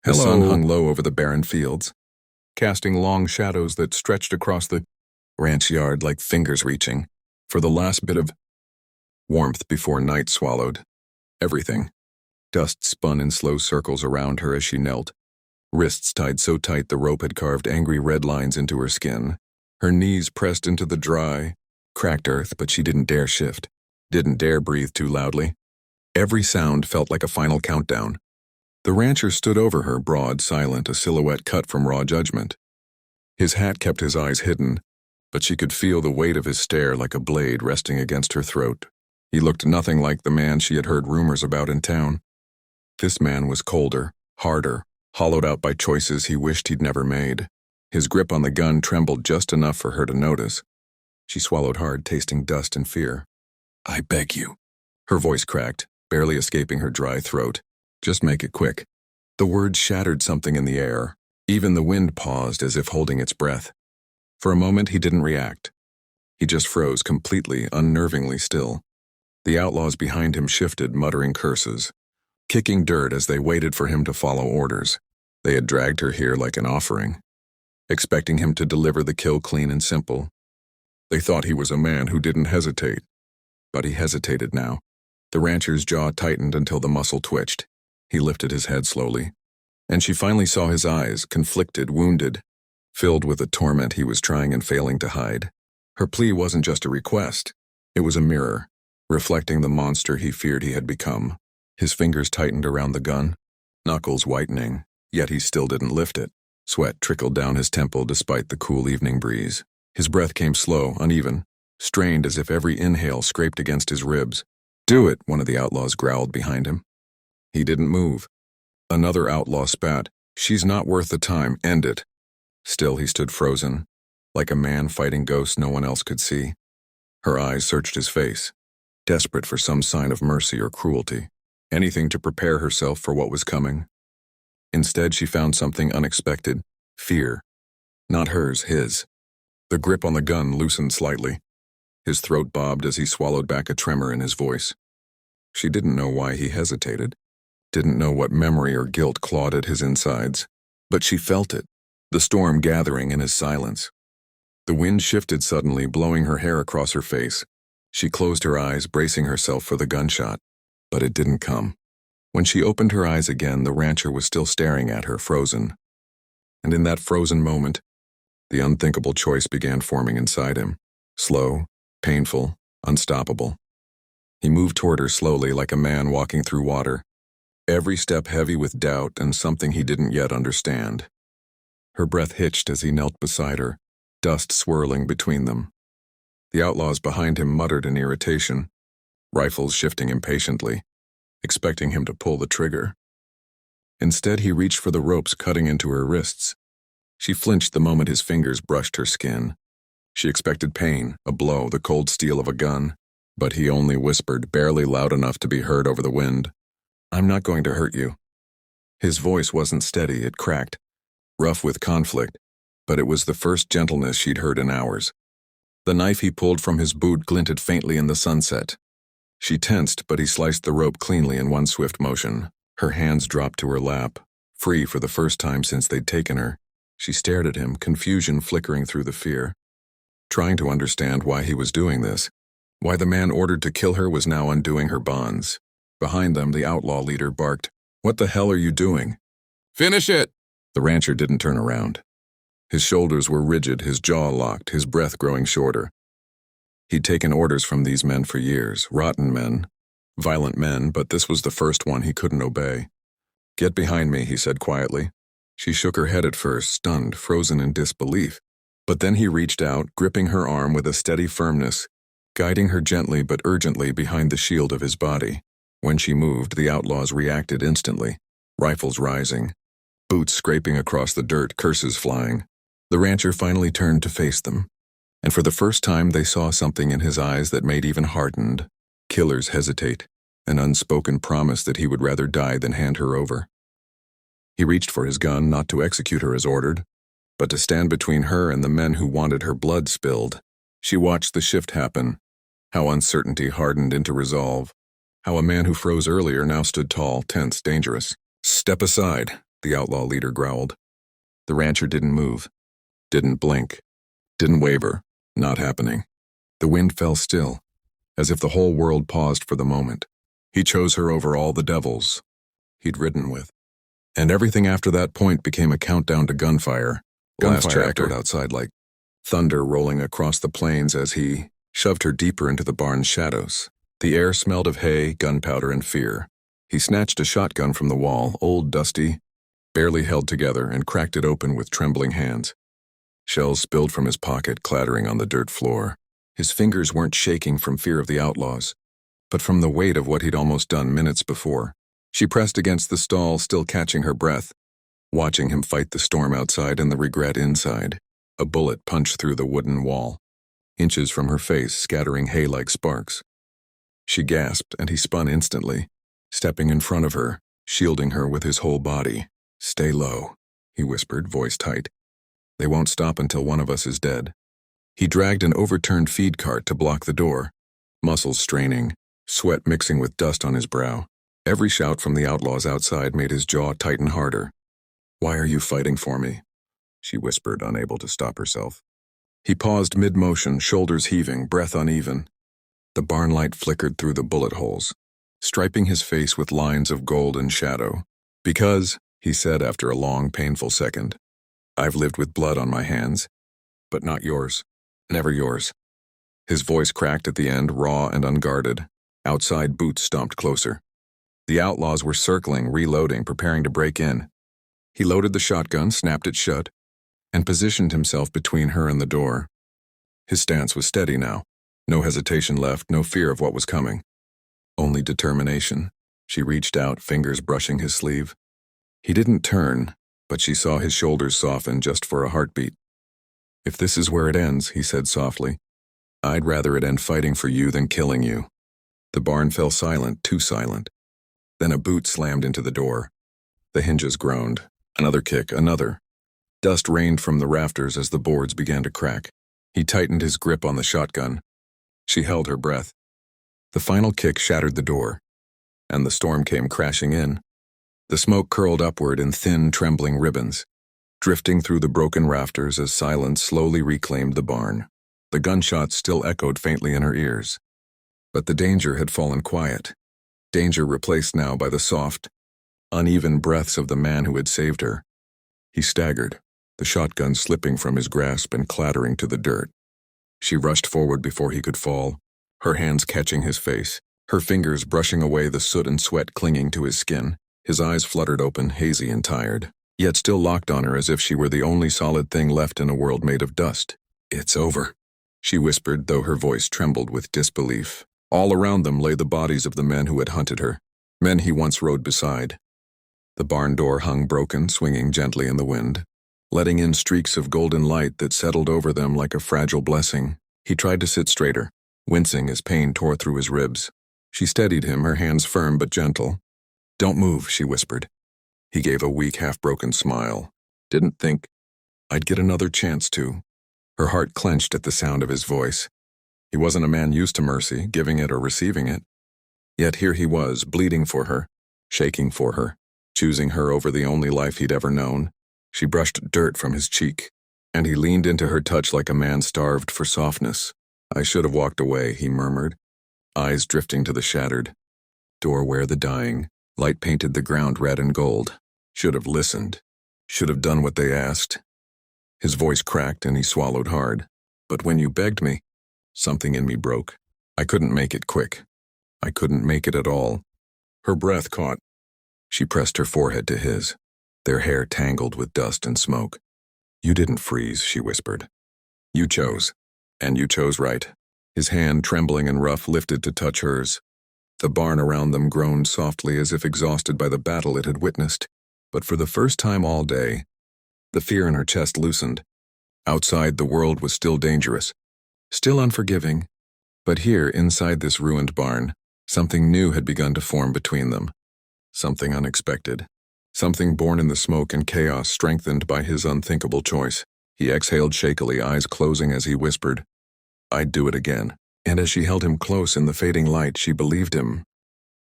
The sun hung Hello. low over the barren fields, casting long shadows that stretched across the ranch yard like fingers reaching for the last bit of warmth before night swallowed everything. Dust spun in slow circles around her as she knelt, wrists tied so tight the rope had carved angry red lines into her skin. Her knees pressed into the dry, cracked earth, but she didn't dare shift, didn't dare breathe too loudly. Every sound felt like a final countdown. The rancher stood over her, broad, silent, a silhouette cut from raw judgment. His hat kept his eyes hidden, but she could feel the weight of his stare like a blade resting against her throat. He looked nothing like the man she had heard rumors about in town. This man was colder, harder, hollowed out by choices he wished he'd never made. His grip on the gun trembled just enough for her to notice. She swallowed hard, tasting dust and fear. "I beg you." Her voice cracked, barely escaping her dry throat. "Just make it quick." The words shattered something in the air. Even the wind paused as if holding its breath. For a moment he didn't react. He just froze completely, unnervingly still. The outlaws behind him shifted, muttering curses, kicking dirt as they waited for him to follow orders. They had dragged her here like an offering, expecting him to deliver the kill clean and simple. They thought he was a man who didn't hesitate. But he hesitated now. The rancher's jaw tightened until the muscle twitched. He lifted his head slowly, and she finally saw his eyes, conflicted, wounded, filled with a torment he was trying and failing to hide. Her plea wasn't just a request. It was a mirror, reflecting the monster he feared he had become. His fingers tightened around the gun, knuckles whitening, yet he still didn't lift it. Sweat trickled down his temple despite the cool evening breeze. His breath came slow, uneven, strained as if every inhale scraped against his ribs. "Do it," one of the outlaws growled behind him. He didn't move. Another outlaw spat. "She's not worth the time. End it." Still he stood frozen, like a man fighting ghosts no one else could see. Her eyes searched his face, desperate for some sign of mercy or cruelty, anything to prepare herself for what was coming. Instead, she found something unexpected: fear. Not hers, his. The grip on the gun loosened slightly. His throat bobbed as he swallowed back a tremor in his voice. She didn't know why he hesitated, didn't know what memory or guilt clawed at his insides, but she felt it, the storm gathering in his silence. The wind shifted suddenly, blowing her hair across her face. She closed her eyes, bracing herself for the gunshot, but it didn't come. When she opened her eyes again, the rancher was still staring at her, frozen. And in that frozen moment, the unthinkable choice began forming inside him. Slow, painful, unstoppable. He moved toward her slowly, like a man walking through water, every step heavy with doubt and something he didn't yet understand. Her breath hitched as he knelt beside her, dust swirling between them. The outlaws behind him muttered in irritation, rifles shifting impatiently, expecting him to pull the trigger. Instead, he reached for the ropes cutting into her wrists. She flinched the moment his fingers brushed her skin. She expected pain, a blow, the cold steel of a gun, but he only whispered, barely loud enough to be heard over the wind, "I'm not going to hurt you." His voice wasn't steady, it cracked, rough with conflict, but it was the first gentleness she'd heard in hours. The knife he pulled from his boot glinted faintly in the sunset. She tensed, but he sliced the rope cleanly in one swift motion. Her hands dropped to her lap, free for the first time since they'd taken her. She stared at him, confusion flickering through the fear, trying to understand why he was doing this, why the man ordered to kill her was now undoing her bonds. Behind them, the outlaw leader barked, "What the hell are you doing?" "Finish it!" The rancher didn't turn around. His shoulders were rigid, his jaw locked, his breath growing shorter. He'd taken orders from these men for years, rotten men, violent men, but this was the first one he couldn't obey. "Get behind me," he said quietly. She shook her head at first, stunned, frozen in disbelief. But then he reached out, gripping her arm with a steady firmness, guiding her gently but urgently behind the shield of his body. When she moved, the outlaws reacted instantly, rifles rising, boots scraping across the dirt, curses flying. The rancher finally turned to face them, and for the first time they saw something in his eyes that made even hardened killers hesitate, an unspoken promise that he would rather die than hand her over. He reached for his gun, not to execute her as ordered, but to stand between her and the men who wanted her blood spilled. She watched the shift happen, how uncertainty hardened into resolve, how a man who froze earlier now stood tall, tense, dangerous. "Step aside," the outlaw leader growled. The rancher didn't move, didn't blink, didn't waver. Not happening. The wind fell still, as if the whole world paused for the moment. He chose her over all the devils he'd ridden with. And everything after that point became a countdown to gunfire. Glass echoed outside like thunder rolling across the plains as he shoved her deeper into the barn's shadows. The air smelled of hay, gunpowder, and fear. He snatched a shotgun from the wall, old, dusty, barely held together, and cracked it open with trembling hands. Shells spilled from his pocket, clattering on the dirt floor. His fingers weren't shaking from fear of the outlaws, but from the weight of what he'd almost done minutes before. She pressed against the stall, still catching her breath, watching him fight the storm outside and the regret inside. A bullet punched through the wooden wall, inches from her face, scattering hay like sparks. She gasped, and he spun instantly, stepping in front of her, shielding her with his whole body. "Stay low," he whispered, voice tight. "They won't stop until one of us is dead." He dragged an overturned feed cart to block the door, muscles straining, sweat mixing with dust on his brow. Every shout from the outlaws outside made his jaw tighten harder. "Why are you fighting for me?" she whispered, unable to stop herself. He paused mid-motion, shoulders heaving, breath uneven. The barn light flickered through the bullet holes, striping his face with lines of gold and shadow. "Because," he said after a long, painful second, "I've lived with blood on my hands, but not yours. Never yours." His voice cracked at the end, raw and unguarded. Outside, boots stomped closer. The outlaws were circling, reloading, preparing to break in. He loaded the shotgun, snapped it shut, and positioned himself between her and the door. His stance was steady now. No hesitation left, no fear of what was coming. Only determination. She reached out, fingers brushing his sleeve. He didn't turn, but she saw his shoulders soften just for a heartbeat. "If this is where it ends," he said softly, "I'd rather it end fighting for you than killing you." The barn fell silent, too silent. Then a boot slammed into the door. The hinges groaned. Another kick, another. Dust rained from the rafters as the boards began to crack. He tightened his grip on the shotgun. She held her breath. The final kick shattered the door, and the storm came crashing in. The smoke curled upward in thin, trembling ribbons, drifting through the broken rafters as silence slowly reclaimed the barn. The gunshots still echoed faintly in her ears. But the danger had fallen quiet. Danger replaced now by the soft, uneven breaths of the man who had saved her. He staggered, the shotgun slipping from his grasp and clattering to the dirt. She rushed forward before he could fall, her hands catching his face, her fingers brushing away the soot and sweat clinging to his skin. His eyes fluttered open, hazy and tired, yet still locked on her as if she were the only solid thing left in a world made of dust. "It's over," she whispered, though her voice trembled with disbelief. All around them lay the bodies of the men who had hunted her, men he once rode beside. The barn door hung broken, swinging gently in the wind, letting in streaks of golden light that settled over them like a fragile blessing. He tried to sit straighter, wincing as pain tore through his ribs. She steadied him, her hands firm but gentle. "Don't move," she whispered. He gave a weak, half-broken smile. "Didn't think I'd get another chance to." Her heart clenched at the sound of his voice. He wasn't a man used to mercy, giving it or receiving it. Yet here he was, bleeding for her, shaking for her, choosing her over the only life he'd ever known. She brushed dirt from his cheek, and he leaned into her touch like a man starved for softness. "I should have walked away," he murmured, eyes drifting to the shattered door where the dying light painted the ground red and gold. "Should have listened. Should have done what they asked." His voice cracked and he swallowed hard. "But when you begged me, something in me broke. I couldn't make it quick. I couldn't make it at all." Her breath caught. She pressed her forehead to his, their hair tangled with dust and smoke. "You didn't freeze," she whispered. "You chose. And you chose right." His hand, trembling and rough, lifted to touch hers. The barn around them groaned softly as if exhausted by the battle it had witnessed. But for the first time all day, the fear in her chest loosened. Outside, the world was still dangerous, still unforgiving. But here, inside this ruined barn, something new had begun to form between them. Something unexpected. Something born in the smoke and chaos, strengthened by his unthinkable choice. He exhaled shakily, eyes closing as he whispered, "I'd do it again." And as she held him close in the fading light, she believed him.